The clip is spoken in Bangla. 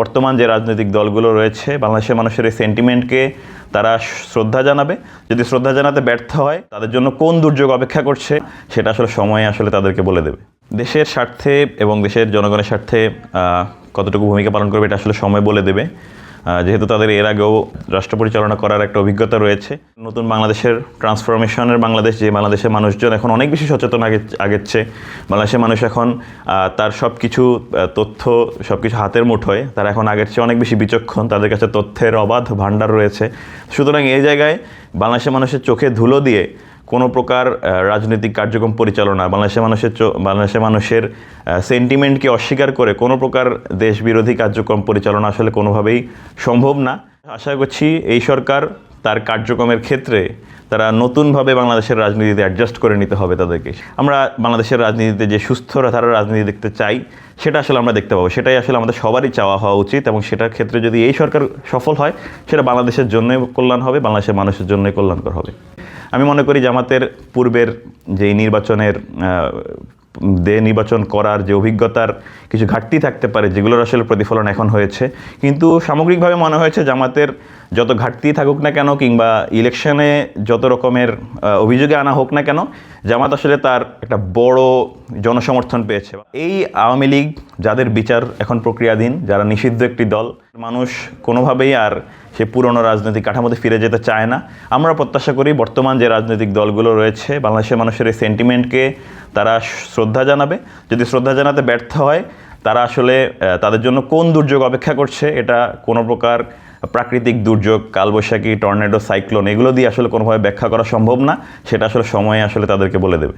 বর্তমান যে রাজনৈতিক দলগুলো রয়েছে বাংলাদেশের মানুষের এই সেন্টিমেন্টকে তারা শ্রদ্ধা জানাবে। যদি শ্রদ্ধা জানাতে ব্যর্থ হয় তাদের জন্য কোন দুর্যোগ অপেক্ষা করছে সেটা আসলে সময় তাদেরকে বলে দেবে। দেশের স্বার্থে এবং দেশের জনগণের স্বার্থে কতটুকু ভূমিকা পালন করবে এটা আসলে সময় বলে দেবে, যেহেতু তাদের এর আগেও রাষ্ট্র পরিচালনা করার একটা অভিজ্ঞতা রয়েছে। নতুন বাংলাদেশের ট্রান্সফরমেশনের বাংলাদেশ, যে বাংলাদেশের মানুষজন এখন অনেক বেশি সচেতন আগের চেয়ে। বাংলাদেশের মানুষ এখন তার সব কিছু তথ্য সব কিছু হাতের মুঠোয়, তারা এখন আগের চেয়ে অনেক বেশি বিচক্ষণ, তাদের কাছে তথ্যের অবাধ ভাণ্ডার রয়েছে। সুতরাং এই জায়গায় বাংলাদেশের মানুষের চোখে ধুলো দিয়ে কোনো প্রকার রাজনৈতিক কার্যক্রম পরিচালনা, বাংলাদেশের মানুষের সেন্টিমেন্টকে অস্বীকার করে কোনো প্রকার দেশবিরোধী কার্যক্রম পরিচালনা আসলে কোনোভাবেই সম্ভব না। আশা করছি এই সরকার তার কার্যক্রমের ক্ষেত্রে তারা নতুনভাবে বাংলাদেশের রাজনীতিতে অ্যাডজাস্ট করে নিতে হবে তাদেরকে। আমরা বাংলাদেশের রাজনীতিতে যে সুস্থ ধারার রাজনীতি দেখতে চাই সেটা আসলে আমরা দেখতে পাবো, সেটাই আসলে আমাদের সবারই চাওয়া হওয়া উচিত। এবং সেটার ক্ষেত্রে যদি এই সরকার সফল হয় সেটা বাংলাদেশের জন্যই কল্যাণ হবে, বাংলাদেশের মানুষের জন্যই কল্যাণকর হবে। আমি মনে করি জামাতের পূর্বের যেই নির্বাচন করার যে অভিজ্ঞতার কিছু ঘাটতি থাকতে পারে, যেগুলোর আসলে প্রতিফলন এখন হয়েছে। কিন্তু সামগ্রিকভাবে মনে হয়েছে জামাতের যত ঘাটতি থাকুক না কেন কিংবা ইলেকশনে যত রকমের অভিযোগে আনা হোক না কেন, জামাত আসলে তার একটা বড় জনসমর্থন পেয়েছে। এই আওয়ামী লীগ যাদের বিচার এখন প্রক্রিয়াধীন, যারা নিষিদ্ধ একটি দল, মানুষ কোনোভাবেই আর সে পুরনো রাজনৈতিক কাঠামোতে ফিরে যেতে চায় না। আমরা প্রত্যাশা করি বর্তমান যে রাজনৈতিক দলগুলো রয়েছে বাংলাদেশের মানুষের এই সেন্টিমেন্টকে তারা শ্রদ্ধা জানাবে। যদি শ্রদ্ধা জানাতে ব্যর্থ হয় তারা আসলে তাদের জন্য কোন দুর্যোগ অপেক্ষা করছে, এটা কোনো প্রকার প্রাকৃতিক দুর্যোগ, কালবৈশাখী, টর্নেডো, সাইক্লোন, এগুলো দিয়ে আসলে কোনোভাবে ব্যাখ্যা করা সম্ভব না। সেটা আসলে সময় তাদেরকে বলে দেবে।